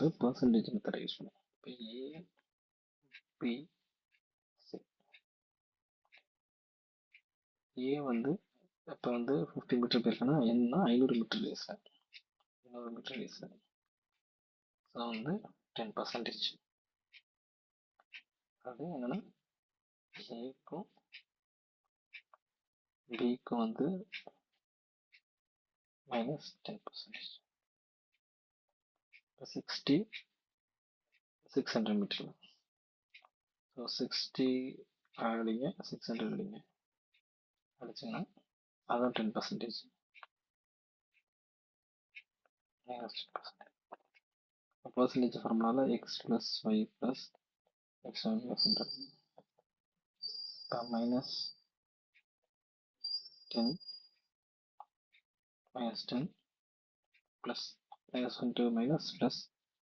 வந்து percentage method use பண்ணுவோம். இப்போ ஏ பி சி. ஏ வந்து இப்போ வந்து 50 மீட்டர் போயிருக்குன்னா என்ன 500 metre race 500 metre race. So வந்து 10%. அது என்னன்னா ஏக்கும் பிக்கும் வந்து -10%. 60 600 மீட்டர். ஸோ 60 அடிங்க 600 அடிங்க அடிச்சிங்கன்னா அதான் 10%. பர்சன்டேஜ் ஃபார்முலால x + y + x -100 -10 -10 + -1 to -+